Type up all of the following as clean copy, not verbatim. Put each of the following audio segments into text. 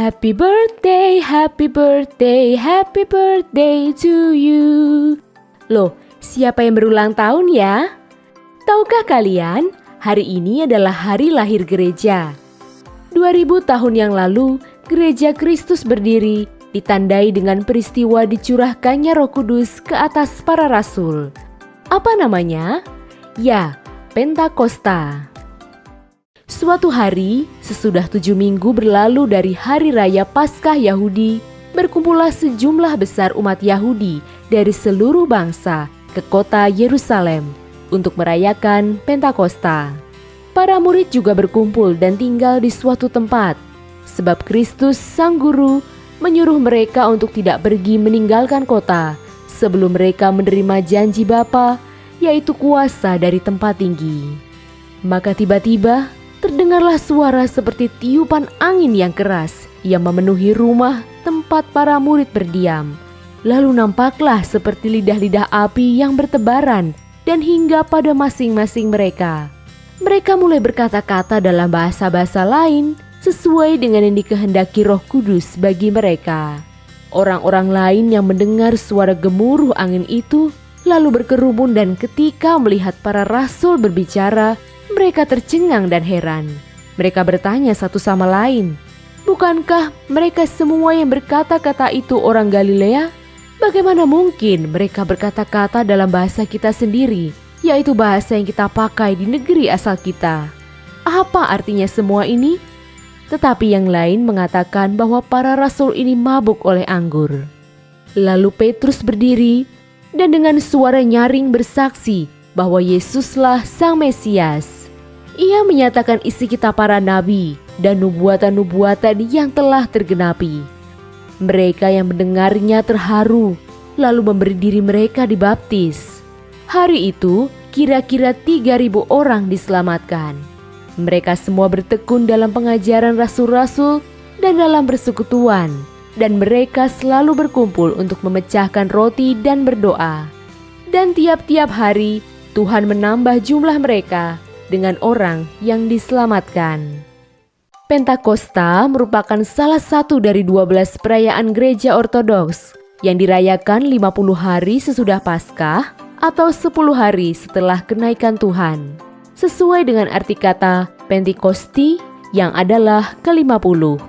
Happy birthday, happy birthday, happy birthday to you. Loh, siapa yang berulang tahun ya? Tahukah kalian, hari ini adalah hari lahir gereja. 2000 tahun yang lalu, gereja Kristus berdiri, ditandai dengan peristiwa dicurahkannya Roh Kudus ke atas para rasul. Apa namanya? Ya, Pentakosta. Suatu hari, sesudah 7 minggu berlalu dari hari raya Paskah Yahudi, berkumpullah sejumlah besar umat Yahudi dari seluruh bangsa ke kota Yerusalem untuk merayakan Pentakosta. Para murid juga berkumpul dan tinggal di suatu tempat, sebab Kristus Sang Guru menyuruh mereka untuk tidak pergi meninggalkan kota sebelum mereka menerima janji Bapa, yaitu kuasa dari tempat tinggi. Maka tiba-tiba terdengarlah suara seperti tiupan angin yang keras yang memenuhi rumah tempat para murid berdiam. Lalu nampaklah seperti lidah-lidah api yang bertebaran dan hingga pada masing-masing mereka. Mereka mulai berkata-kata dalam bahasa-bahasa lain sesuai dengan yang dikehendaki Roh Kudus bagi mereka. Orang-orang lain yang mendengar suara gemuruh angin itu lalu berkerumun, dan ketika melihat para rasul berbicara, mereka tercengang dan heran. Mereka bertanya satu sama lain, "Bukankah mereka semua yang berkata-kata itu orang Galilea? Bagaimana mungkin mereka berkata-kata dalam bahasa kita sendiri, yaitu bahasa yang kita pakai di negeri asal kita? Apa artinya semua ini?" Tetapi yang lain mengatakan bahwa para rasul ini mabuk oleh anggur. Lalu Petrus berdiri dan dengan suara nyaring bersaksi bahwa Yesuslah Sang Mesias. Ia menyatakan isi kitab para nabi dan nubuatan-nubuatan yang telah tergenapi. Mereka yang mendengarnya terharu, lalu memberi diri mereka dibaptis. Hari itu kira-kira 3.000 orang diselamatkan. Mereka semua bertekun dalam pengajaran rasul-rasul dan dalam persekutuan, dan mereka selalu berkumpul untuk memecahkan roti dan berdoa. Dan tiap-tiap hari Tuhan menambah jumlah mereka dengan orang yang diselamatkan. Pentakosta merupakan salah satu dari 12 perayaan gereja Ortodoks yang dirayakan 50 hari sesudah Paskah atau 10 hari setelah kenaikan Tuhan, sesuai dengan arti kata Pentikosti yang adalah ke-50.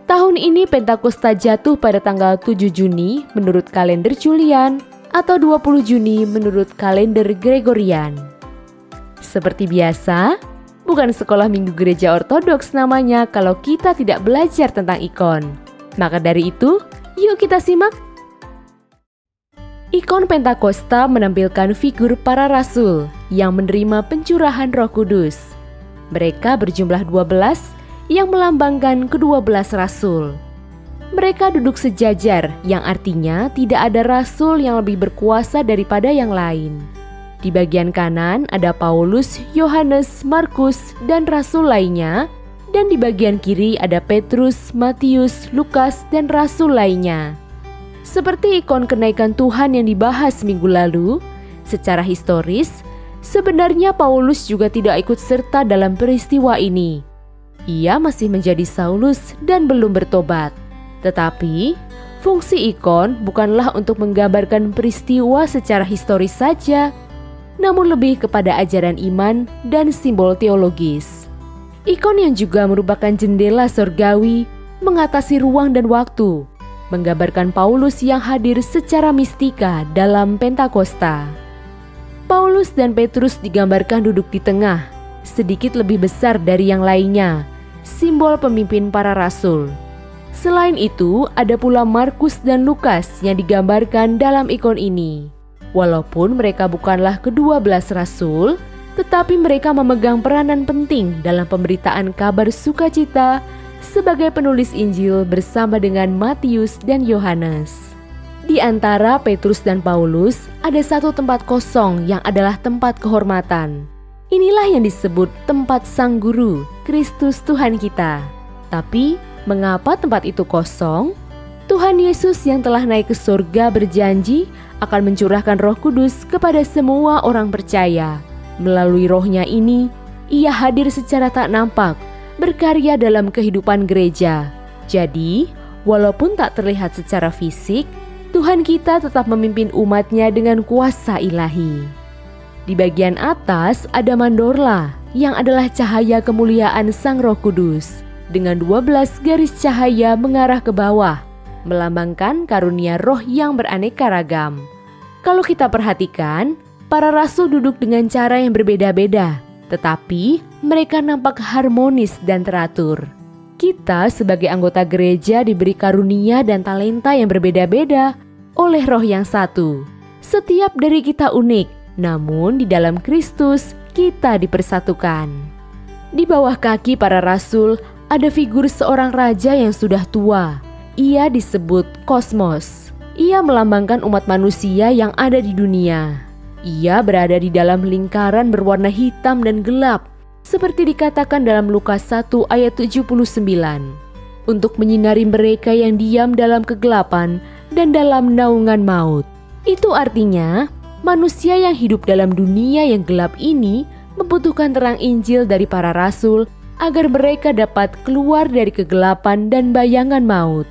Tahun ini Pentakosta jatuh pada tanggal 7 Juni menurut kalender Julian atau 20 Juni menurut kalender Gregorian. Seperti biasa, bukan sekolah minggu gereja Ortodoks namanya kalau kita tidak belajar tentang ikon. Maka dari itu, yuk kita simak. Ikon Pentakosta menampilkan figur para rasul yang menerima pencurahan Roh Kudus. Mereka berjumlah 12 yang melambangkan ke-12 rasul. Mereka duduk sejajar, yang artinya tidak ada rasul yang lebih berkuasa daripada yang lain. Di bagian kanan ada Paulus, Yohanes, Markus, dan rasul lainnya, dan di bagian kiri ada Petrus, Matius, Lukas, dan rasul lainnya. Seperti ikon kenaikan Tuhan yang dibahas minggu lalu, secara historis, sebenarnya Paulus juga tidak ikut serta dalam peristiwa ini. Ia masih menjadi Saulus dan belum bertobat. Tetapi, fungsi ikon bukanlah untuk menggambarkan peristiwa secara historis saja, namun lebih kepada ajaran iman dan simbol teologis. Ikon yang juga merupakan jendela surgawi mengatasi ruang dan waktu, menggambarkan Paulus yang hadir secara mistika dalam Pentakosta. Paulus dan Petrus digambarkan duduk di tengah, sedikit lebih besar dari yang lainnya, simbol pemimpin para rasul. Selain itu, ada pula Markus dan Lukas yang digambarkan dalam ikon ini. Walaupun mereka bukanlah ke-12 rasul, tetapi mereka memegang peranan penting dalam pemberitaan kabar sukacita sebagai penulis Injil bersama dengan Matius dan Yohanes. Di antara Petrus dan Paulus ada satu tempat kosong yang adalah tempat kehormatan. Inilah yang disebut tempat Sang Guru, Kristus Tuhan kita. Tapi, mengapa tempat itu kosong? Tuhan Yesus yang telah naik ke surga berjanji akan mencurahkan Roh Kudus kepada semua orang percaya. Melalui Roh-Nya ini, Ia hadir secara tak nampak, berkarya dalam kehidupan gereja. Jadi, walaupun tak terlihat secara fisik, Tuhan kita tetap memimpin umat-Nya dengan kuasa ilahi. Di bagian atas ada mandorla yang adalah cahaya kemuliaan Sang Roh Kudus dengan 12 garis cahaya mengarah ke bawah, melambangkan karunia roh yang beraneka ragam. Kalau kita perhatikan, para rasul duduk dengan cara yang berbeda-beda, tetapi mereka nampak harmonis dan teratur. Kita sebagai anggota gereja diberi karunia dan talenta yang berbeda-beda oleh Roh yang satu. Setiap dari kita unik, namun di dalam Kristus kita dipersatukan. Di bawah kaki para rasul ada figur seorang raja yang sudah tua. Ia disebut Kosmos. Ia melambangkan umat manusia yang ada di dunia. Ia berada di dalam lingkaran berwarna hitam dan gelap, seperti dikatakan dalam Lukas 1 ayat 79, untuk menyinari mereka yang diam dalam kegelapan dan dalam naungan maut. Itu artinya, manusia yang hidup dalam dunia yang gelap ini membutuhkan terang Injil dari para rasul agar mereka dapat keluar dari kegelapan dan bayangan maut.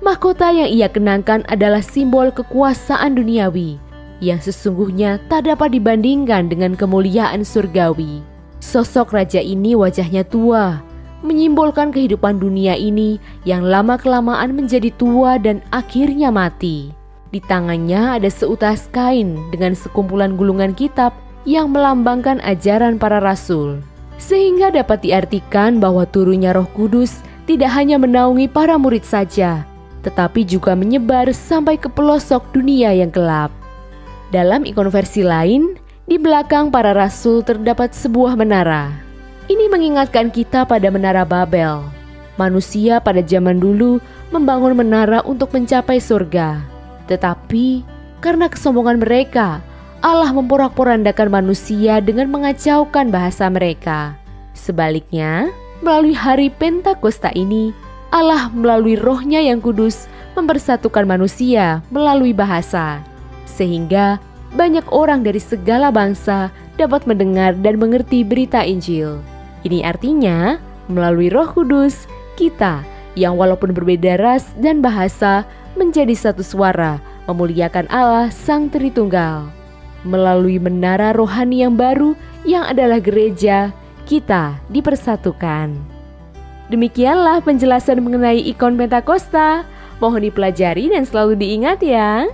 Mahkota yang ia kenakan adalah simbol kekuasaan duniawi yang sesungguhnya tak dapat dibandingkan dengan kemuliaan surgawi. Sosok raja ini wajahnya tua, menyimbolkan kehidupan dunia ini yang lama-kelamaan menjadi tua dan akhirnya mati. Di tangannya ada seutas kain dengan sekumpulan gulungan kitab yang melambangkan ajaran para rasul. Sehingga dapat diartikan bahwa turunnya Roh Kudus tidak hanya menaungi para murid saja, tetapi juga menyebar sampai ke pelosok dunia yang gelap. Dalam ikon versi lain, di belakang para rasul terdapat sebuah menara. Ini mengingatkan kita pada menara Babel. Manusia pada zaman dulu membangun menara untuk mencapai surga. Tetapi karena kesombongan mereka, Allah memporak-porandakan manusia dengan mengacaukan bahasa mereka. Sebaliknya, melalui hari Pentakosta ini, Allah melalui Roh-Nya yang kudus mempersatukan manusia melalui bahasa, sehingga banyak orang dari segala bangsa dapat mendengar dan mengerti berita Injil. Ini artinya, melalui Roh Kudus, kita yang walaupun berbeda ras dan bahasa menjadi satu suara memuliakan Allah Sang Tritunggal. Melalui menara rohani yang baru yang adalah gereja, kita dipersatukan. Demikianlah penjelasan mengenai ikon Pentakosta. Mohon dipelajari dan selalu diingat ya.